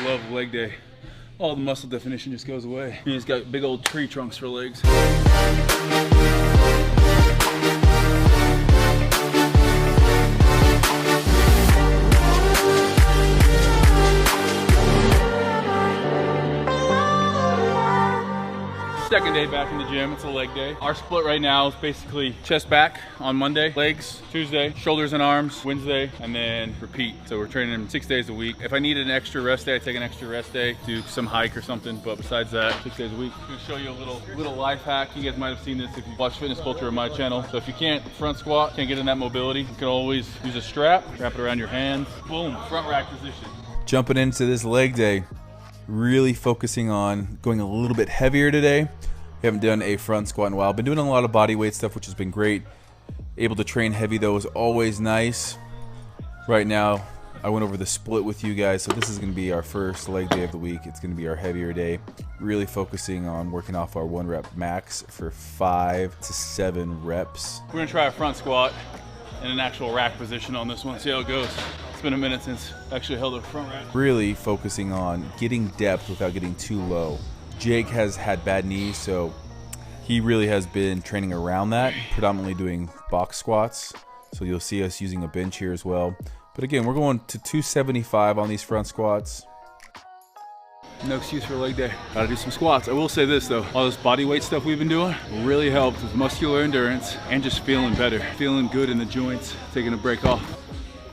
I love leg day. All the muscle definition just goes away. You just got big old tree trunks for legs. Second day back in the gym, it's a leg day. Our split right now is basically chest back on Monday, legs Tuesday, shoulders and arms Wednesday, and then repeat. So we're training them 6 days a week. If I need an extra rest day, I take an extra rest day, do some hike or something, but besides that, 6 days a week. I'm gonna show you a little life hack. You guys might have seen this if you watch Fitness Culture on my channel. So if you can't front squat, can't get in that mobility, you can always use a strap, wrap it around your hands, boom, front rack position. Jumping into this leg day, really focusing on going a little bit heavier today. We haven't done a front squat in a while. Been doing a lot of body weight stuff, which has been great. Able to train heavy though is always nice. Right now, I went over the split with you guys, so this is gonna be our first leg day of the week. It's gonna be our heavier day. Really focusing on working off our 1 rep max for 5 to 7 reps. We're gonna try a front squat in an actual rack position on this one, see how it goes. It's been a minute since I actually held a front rack. Really focusing on getting depth without getting too low. Jake has had bad knees, so he really has been training around that, predominantly doing box squats. So you'll see us using a bench here as well. But again, we're going to 275 on these front squats. No excuse for leg day. Gotta do some squats. I will say this though, all this body weight stuff we've been doing really helps with muscular endurance and just feeling better, feeling good in the joints, taking a break off.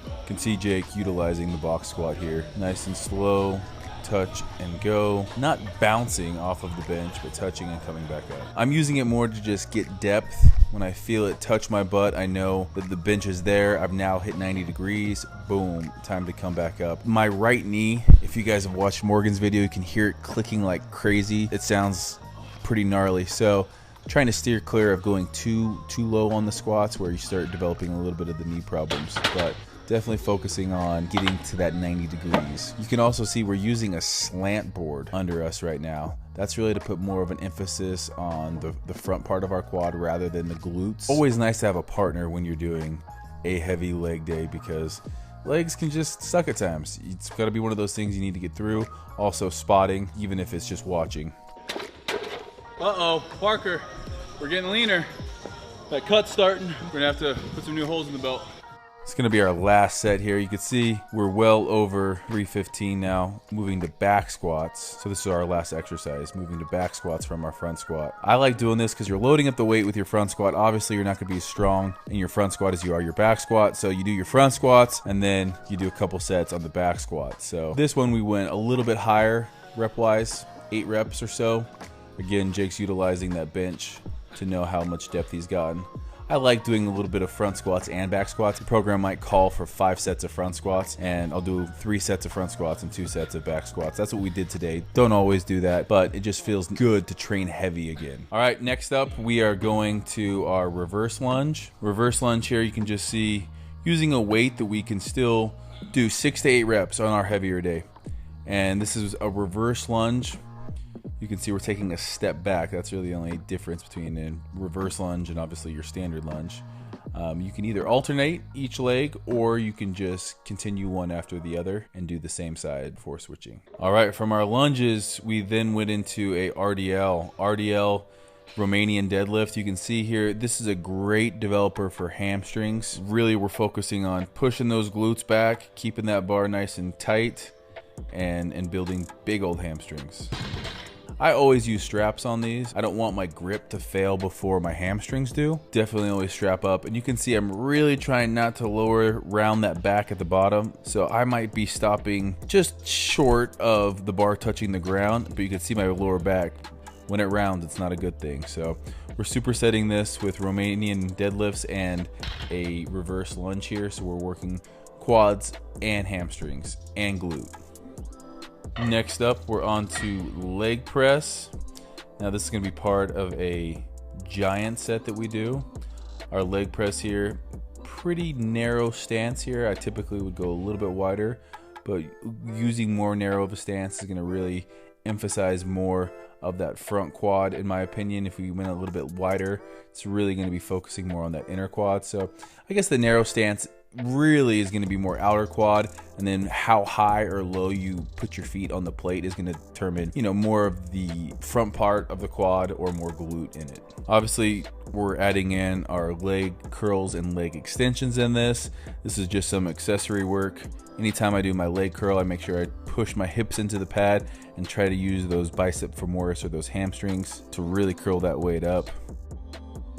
You can see Jake utilizing the box squat here. Nice and slow, touch and go. Not bouncing off of the bench, but touching and coming back up. I'm using it more to just get depth. When I feel it touch my butt, I know that the bench is there. I've now hit 90 degrees. Boom, time to come back up. My right knee, if you guys have watched Morgan's video, you can hear it clicking like crazy. It sounds pretty gnarly. So trying to steer clear of going too low on the squats where you start developing a little bit of the knee problems. But definitely focusing on getting to that 90 degrees. You can also see we're using a slant board under us right now. That's really to put more of an emphasis on the front part of our quad rather than the glutes. Always nice to have a partner when you're doing a heavy leg day because legs can just suck at times. It's got to be one of those things you need to get through. Also spotting, even if it's just watching. Uh-oh, Parker, we're getting leaner. That cut's starting. We're gonna have to put some new holes in the belt. It's going to be our last set here. You can see we're well over 315 now, moving to back squats. So this is our last exercise, moving to back squats from our front squat. I like doing this because you're loading up the weight with your front squat. Obviously, you're not going to be as strong in your front squat as you are your back squat. So you do your front squats and then you do a couple sets on the back squat. So this one we went a little bit higher rep-wise, 8 reps or so. Again, Jake's utilizing that bench to know how much depth he's gotten. I like doing a little bit of front squats and back squats. The program might call for 5 sets of front squats, and I'll do 3 sets of front squats and 2 sets of back squats. That's what we did today. Don't always do that, but it just feels good to train heavy again. All right, next up, we are going to our reverse lunge. Reverse lunge here, you can just see using a weight that we can still do 6 to 8 reps on our heavier day. And this is a reverse lunge. You can see we're taking a step back. That's really the only difference between a reverse lunge and obviously your standard lunge. You can either alternate each leg or you can just continue one after the other and do the same side before switching. All right, from our lunges, we then went into a RDL. RDL, Romanian deadlift. You can see here, this is a great developer for hamstrings. Really, we're focusing on pushing those glutes back, keeping that bar nice and tight, and building big old hamstrings. I always use straps on these. I don't want my grip to fail before my hamstrings do. Definitely always strap up. And you can see I'm really trying not to lower round that back at the bottom. So I might be stopping just short of the bar touching the ground, but you can see my lower back. When it rounds, it's not a good thing. So we're supersetting this with Romanian deadlifts and a reverse lunge here. So we're working quads and hamstrings and glute. Next up, we're on to leg press. Now this is going to be part of a giant set that we do. Our leg press here, pretty narrow stance here. I typically would go a little bit wider, but using more narrow of a stance is going to really emphasize more of that front quad, in my opinion. If we went a little bit wider, it's really going to be focusing more on that inner quad. So I guess the narrow stance really is going to be more outer quad, and then how high or low you put your feet on the plate is going to determine, you know, more of the front part of the quad or more glute in it. Obviously, we're adding in our leg curls and leg extensions in this. This is just some accessory work. Anytime I do my leg curl, I make sure I push my hips into the pad and try to use those bicep femoris or those hamstrings to really curl that weight up.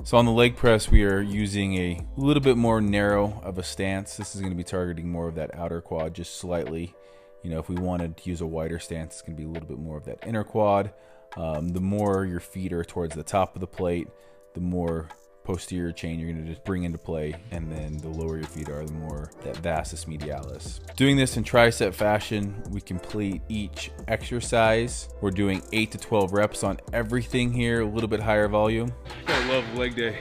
So on the leg press, we are using a little bit more narrow of a stance. This is going to be targeting more of that outer quad just slightly. You know, if we wanted to use a wider stance, it's going to be a little bit more of that inner quad. The more your feet are towards the top of the plate, the more posterior chain you're going to just bring into play, and then the lower your feet are, the more that vastus medialis. Doing this in tricep fashion, we complete each exercise. We're doing 8 to 12 reps on everything here, a little bit higher volume. I love leg day.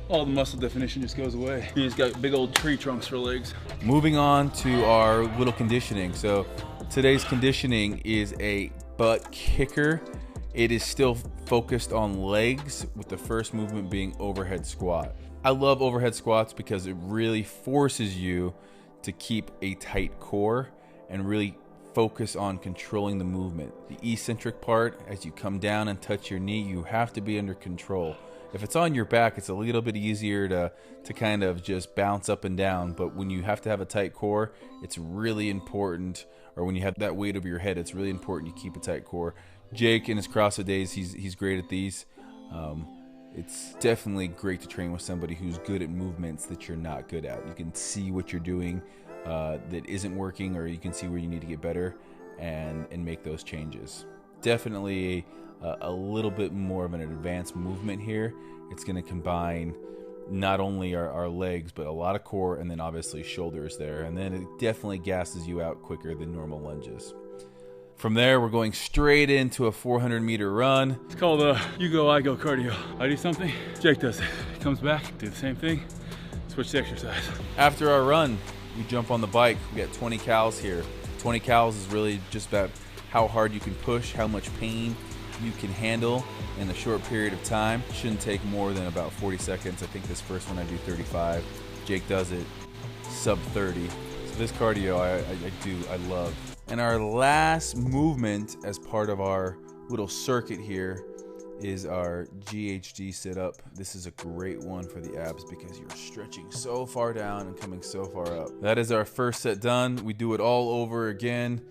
All the muscle definition just goes away. He's got big old tree trunks for legs. Moving on to our little conditioning. So today's conditioning is a butt kicker. It is still focused on legs, with the first movement being overhead squat. I love overhead squats because it really forces you to keep a tight core and really focus on controlling the movement. The eccentric part, as you come down and touch your knee, you have to be under control. If it's on your back, it's a little bit easier to kind of just bounce up and down, but when you have to have a tight core, it's really important, or when you have that weight over your head, it's really important you keep a tight core. Jake in his CrossFit days, he's great at these. It's definitely great to train with somebody who's good at movements that you're not good at. You can see what you're doing that isn't working, or you can see where you need to get better and make those changes. Definitely a little bit more of an advanced movement here. It's going to combine not only our legs, but a lot of core, and then obviously shoulders there. And then it definitely gasses you out quicker than normal lunges. From there, we're going straight into a 400-meter run. It's called you go, I go cardio. I do something, Jake does it. He comes back, do the same thing, switch the exercise. After our run, we jump on the bike. We got 20 cals here. 20 cals is really just about how hard you can push, how much pain you can handle in a short period of time. Shouldn't take more than about 40 seconds. I think this first one I do 35. Jake does it sub 30. So this cardio I love. And our last movement as part of our little circuit here is our GHD sit-up. This is a great one for the abs because you're stretching so far down and coming so far up. That is our first set done. We do it all over again.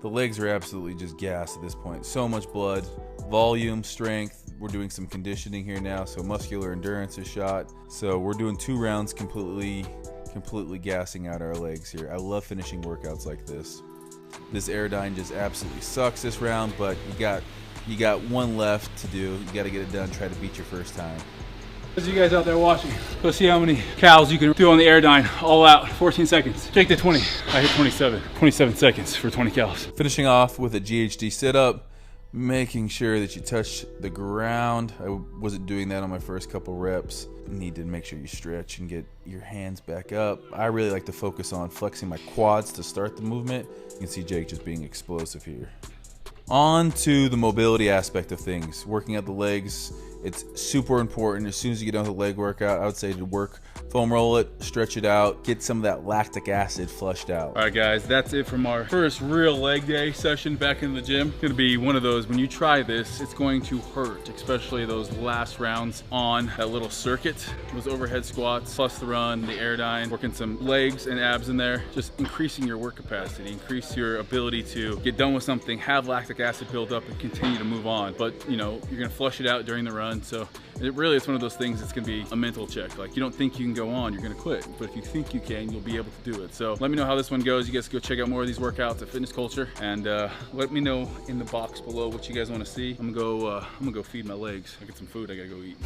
The legs are absolutely just gassed at this point. So much blood, volume, strength. We're doing some conditioning here now, so muscular endurance is shot. So we're doing 2 rounds completely gassing out our legs here. I love finishing workouts like this. This Airdyne just absolutely sucks this round, but you got one left to do. You got to get it done. Try to beat your first time. Those of you guys out there watching, let's see how many cals you can do on the Airdyne, all out, 14 seconds. Jake did 20, I hit 27 seconds for 20 cals. Finishing off with a GHD sit-up, making sure that you touch the ground. I wasn't doing that on my first couple reps. You need to make sure you stretch and get your hands back up. I really like to focus on flexing my quads to start the movement. You can see Jake just being explosive here. On to the mobility aspect of things. Working out the legs, it's super important. As soon as you get done with the leg workout, I would say to work, foam roll it, stretch it out, get some of that lactic acid flushed out. All right guys, that's it from our first real leg day session back in the gym. It's gonna be one of those, when you try this, it's going to hurt, especially those last rounds on that little circuit. Those overhead squats, plus the run, the Airdyne, working some legs and abs in there, just increasing your work capacity, increase your ability to get done with something, have lactic acid build up and continue to move on. But you know, you're gonna flush it out during the run. So it really is one of those things that's gonna be a mental check. Like, you don't think you can go on, you're gonna quit. But if you think you can, you'll be able to do it. So let me know how this one goes. You guys go check out more of these workouts at Fitness Culture, and let me know in the box below what you guys wanna see. I'm gonna go feed my legs. I get some food I gotta go eat.